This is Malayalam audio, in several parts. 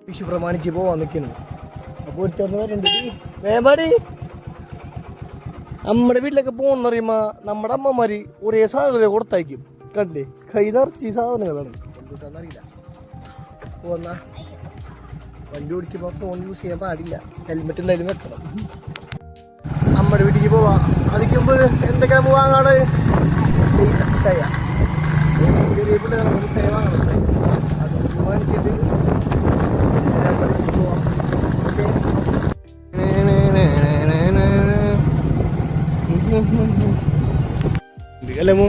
വിഷു പ്രമാണിച്ച് പോവാൻ നിൽക്കുന്നു. അപ്പോൾ ഒരു ചേട്ടൻ വേമ്പാടി നമ്മുടെ വീട്ടിലൊക്കെ പോകുന്ന പറയുമ്പോൾ നമ്മുടെ അമ്മമാർ ഒരേ സാധനങ്ങൾ കൊടുത്തയക്കും. കണ്ടില്ലേ, കൈ നിറച്ച് സാധനങ്ങളാണ്. എന്തുട്ടാന്നറിയില്ല. പോന്നാ വണ്ടി ഓടിക്കുമ്പോൾ ഫോൺ യൂസ് ചെയ്യാൻ പാടില്ല, ഹെൽമെറ്റ് എന്തായാലും വെക്കണം. നമ്മുടെ വീട്ടിലേക്ക് പോവാം. അതിക്ക് മുമ്പ് എന്തൊക്കെയാണ് നമുക്ക് വാങ്ങാണ്? ചെറിയ പിള്ളേർ മുട്ടായി വാങ്ങണം. അത് വാങ്ങിച്ചിട്ട് പോവാം. അല്ലേ മോ?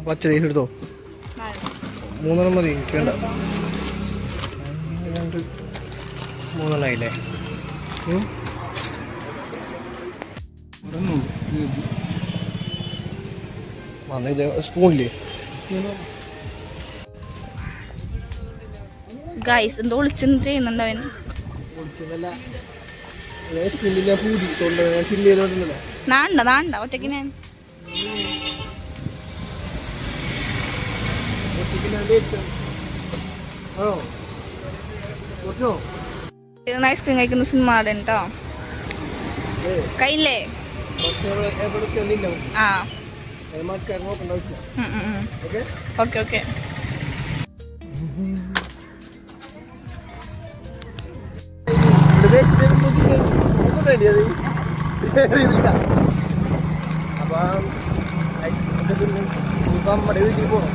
പച്ച തേച്ച് എടുത്തോ. 3 മതി, എനിക്ക് വേണ്ട. 3 ആയില്ലേ? വന്നിത് സ്പൂണില്ലേ? ഗൈസ് എന്തോ ഒളിച്ചെന്ന് ചെയ്യുന്നുണ്ട് അവൻ. നാണ്ട ഒറ്റയ്ക്ക് ഞാൻ ഐസ്ക്രീം കഴിക്കുന്ന സിനിമ കേട്ടോ. കയ്യില്ലേ? ആ ഓക്കെ ഓക്കെ. നമ്മുടെ വീട്ടിൽ പോകണം.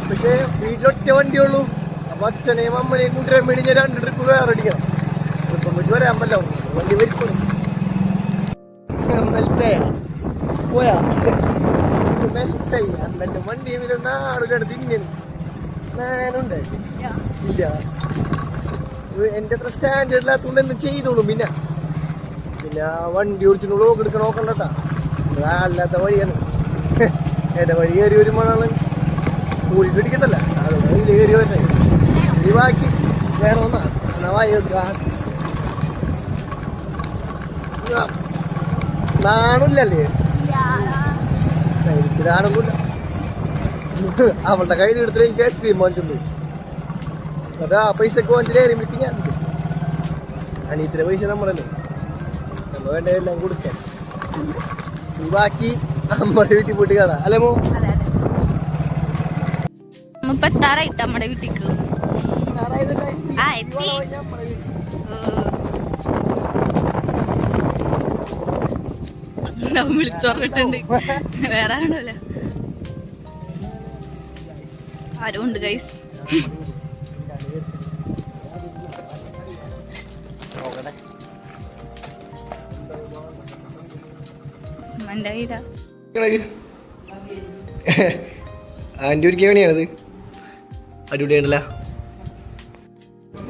പക്ഷേ വീട്ടിലൊറ്റ വണ്ടിയുള്ളൂ. അപ്പൊ അച്ഛനെയും അമ്മനെയും കൊണ്ടുവരാൻ വേണ്ടി ഞാൻ 2 ട്രിപ്പ് വേറെ അടിക്കണം. ട്രിപ്പം വെച്ച് വരാൻ പറ്റാവും. വണ്ടി വലിക്കണം. പോയാ മെൽറ്റായി അന്നെ വണ്ടി നാടിനടുത്ത് ഇങ്ങനെ ഞാനുണ്ട് ഇല്ല. എൻ്റെ അത്ര സ്റ്റാൻഡേർഡ് ഇല്ലാത്തതുകൊണ്ട് എന്നെ ചെയ്തോളൂ. പിന്നെ വണ്ടി ഓടിച്ചു വ്ളോഗ് എടുക്കാൻ നോക്കണ്ടട്ടാ. അല്ലാത്ത വഴിയാണ്. എൻ്റെ വഴി കയറി വരുമ്പോഴാണ് പോലീസ് പിടിക്കണ്ടല്ല. അത് വഴിയിൽ കയറി വരട്ടെ. ഈ ബാക്കി വേറെ ഒന്നാ എന്നാ വായി നാണില്ലല്ലേ? എനിക്ക് നാണൊന്നുമില്ല. അവളുടെ കയ്യിൽ എടുത്തിട്ട് എനിക്ക് ഐസ്ക്രീം വാങ്ങിച്ചിട്ടുണ്ട്. എന്നിട്ട് ആ പൈസക്ക് വാങ്ങിച്ചിട്ട് കയറി വിളിക്ക് ഞാൻ അനിയത്തിൻ്റെ പൈസ നമ്മളല്ലേ, നമ്മൾ വേണ്ട എല്ലാം കൊടുക്കാൻ. ബാക്കി നമ്മുടെ വീട്ടിൽ പോയിട്ട് കാണാം അല്ലേ മോ? എത്താറായിട്ട് നമ്മുടെ വീട്ടിക്ക് വിളിച്ചോറിട്ടുണ്ട്. വേറെ ആണല്ലോ ആരും ഉണ്ട് ഗൈസ്. ആൻറ്റി ഒരിക്കൽ വേണിയാണത്. അടിപൊളിയാണല്ല.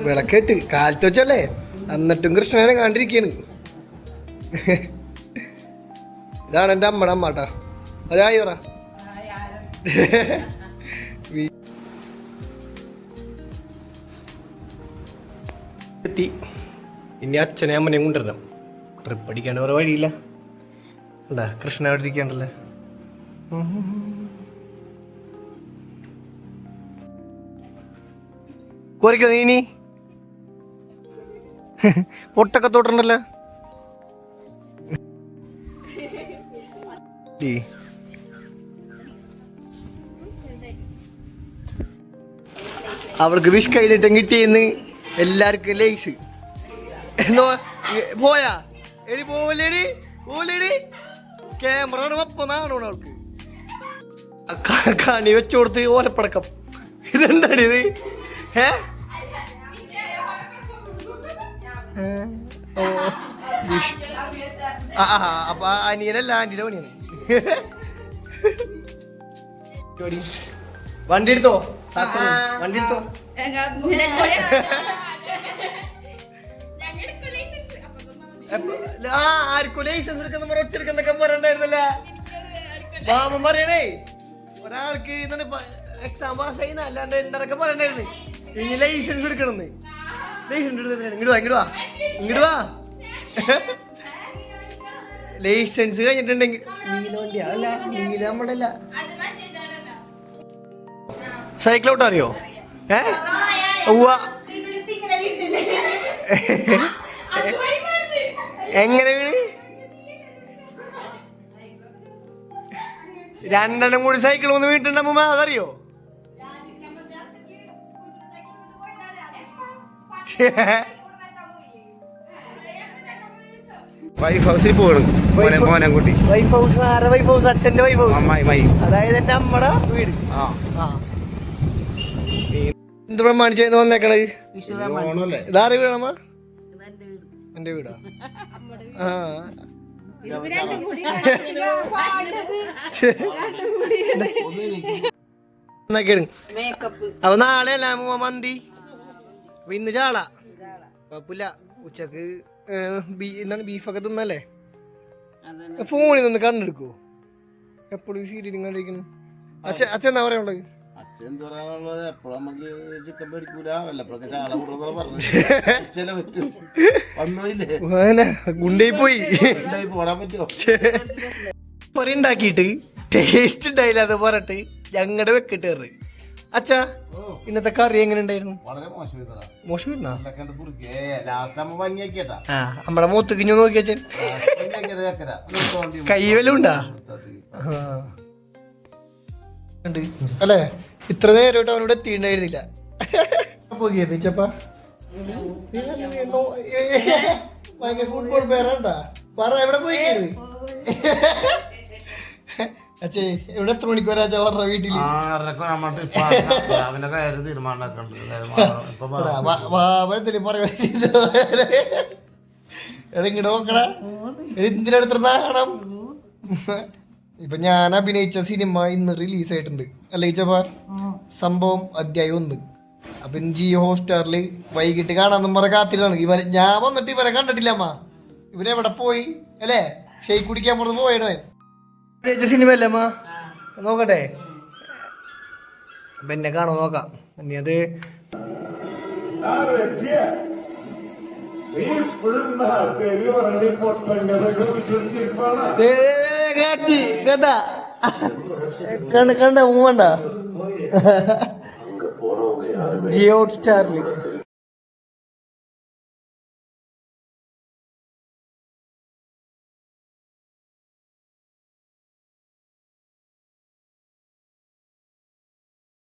വിളക്കേട്ട് കാലത്ത് വെച്ചല്ലേ, എന്നിട്ടും കൃഷ്ണനെ കണ്ടിരിക്കാണ്. ഇതാണ് എൻ്റെ അമ്മയുടെ അമ്മാട്ടാ. ഒരായി പറ. എത്തി. ഇനി അച്ഛനെ അമ്മനെയും കൊണ്ടുവരണം. ട്രിപ്പ് അടിക്കാണ്ട് വേറെ വഴിയില്ല. ഉണ്ടാ കൃഷ്ണ അവിടെ ഇരിക്കണ്ടല്ലേ. കോരിക്കോ നീ പൊട്ടൊക്കെ തൊട്ടുണ്ടല്ലോ. അവൾക്ക് വിഷ് കയ്യിലിട്ടും കിട്ടിയെന്ന് എല്ലാവർക്കും ലേസ് എന്നോ. പോയാ എടി പോവല്ലേടി പോവല്ലേടി. ക്യാമറ ഒപ്പം നാണോ അവൾക്ക്. കണി വെച്ചു കൊടുത്ത് ഓലപ്പടക്കം. ഇതെന്താണ് ഇത്? അപ്പൊ അനിയനല്ല ആന്റിയുടെ പണിയാണ്. വണ്ടി എടുത്തോ, വണ്ടി എടുത്തോ. ആർക്കും ലൈസൻസ് എടുക്കുന്ന ഒച്ചെടുക്കുന്നൊക്കെ പറയണ്ടായിരുന്നല്ലേ മാമൻ പറയണേ. ഒരാൾക്ക് എക്സാം പാസ് ചെയ്യുന്ന അല്ലാണ്ട് എന്തൊക്കെ പറയണ്ടായിരുന്നു. ഇനി ലൈസൻസ് എടുക്കണമെന്ന്. ലൈസൻസ് എടുത്തിട്ട് ഇങ്ങോട്ട് വാ ഇങ്ങോട്ട് വാ ഇങ്ങോട്ട് വാ. ലൈസൻസ് കഴിഞ്ഞിട്ടുണ്ടെങ്കിൽ നീല വണ്ടിയാ അല്ല നീല നമ്മുടെ അല്ല സൈക്കിൾ ഔട്ട് അറിയോ ഉവ്വ എങ്ങനെ വീണ് രണ്ടെണ്ണം കൂടി സൈക്കിൾ ഒന്ന് വീട്ടുണ്ടമ്മ അതറിയോ വൈഫ് ഹൗസിൽ പോകണം മോനെ കൂട്ടി വൈഫ് ഹൗസ് ആരെ വൈഫ് ഹൗസ് അച്ഛന്റെ വൈഫ് ഹൗസ് അമ്മായി അതായത് എന്റെ അമ്മടെ വീട് എന്ത് പ്രമാണിച്ചു വന്നേക്കണത് ഇതാരെ വീടമ്മ എന്റെ വീടാ ആ അപ്പൊ നാളെ അല്ല മന്തി ഇന്ന് ചാള കുഴപ്പമില്ല ഉച്ചക്ക് എന്താണ് ബീഫൊക്കെ തിന്നല്ലേ ഫോണിൽ നിന്ന് കണ്ണെടുക്കോ എപ്പോഴും സീരിയലും കണ്ടിരിക്കുന്നു അച്ഛൻ എന്താ പറയാനുള്ളത് അച്ഛൻ പറയാനുള്ളത് എപ്പോഴും നമുക്ക് ചിക്കൻ മേടിക്കൂല വല്ലപ്പോഴൊക്കെ ചാള കൂടുന്ന പറഞ്ഞു ചില പറ്റും വന്നില്ലേ ഗുണ്ടായി പോയി പോടാൻ പറ്റുമോ പൊറി ഉണ്ടാക്കിയിട്ട് ടേസ്റ്റ് ഉണ്ടായില്ല അത് പറഞ്ഞിട്ട് ഞങ്ങളുടെ വെക്കിട്ട് കയറി അച്ഛാ ഇന്നത്തെ കറി എങ്ങനെ ഉണ്ടായിരുന്നു വളരെ മോശമായിരുന്നാ നമ്മടെ മൂത്ത് കിഞ്ഞു നോക്കി അച്ഛൻ കൈ വല്ലതും ഉണ്ടാ അല്ലേ ഇത്ര നേരമായിട്ട് അവനോട് എത്തിണ്ടായിരുന്നില്ല പോകിയത് ചപ്പാ ഭയങ്കര ഫുട്ബോൾ പേരാണ്ടാ പറ എവിടെ പോയി അച്ഛേ എവിടെ എത്ര മണിക്ക് വരാച്ചാ പറഞ്ഞ വീട്ടില് എടങ്ങിട്ട് നോക്കണ എന്തിനടുത്ത നാണം ഇപ്പൊ ഞാൻ അഭിനയിച്ച സിനിമ ഇന്ന് റിലീസ് ആയിട്ടുണ്ട് അല്ലേ ചപ്പാ സംഭവം അധ്യായം 1 അപ്പൊ ജിയോ ഹോട്ട്സ്റ്റാറിൽ വൈകിട്ട് കാണാന്നും പറ കാത്തിലാണ് ഇവരെ ഞാൻ വന്നിട്ട് ഇവരെ കണ്ടിട്ടില്ല അമ്മ ഇവരെവിടെ പോയി അല്ലേ ഷെയ്ക്ക് കുടിക്കാൻ പുറത്ത് പോയണോ സിനിമ അല്ലേ അമ്മ നോക്കട്ടെ അപ്പൊ എന്നെ കാണോ നോക്കാം ഇനി അത് കേട്ടാ കണ്ട മൂവണ്ട ജിയോ ഹോട്ട്സ്റ്റാറിൽ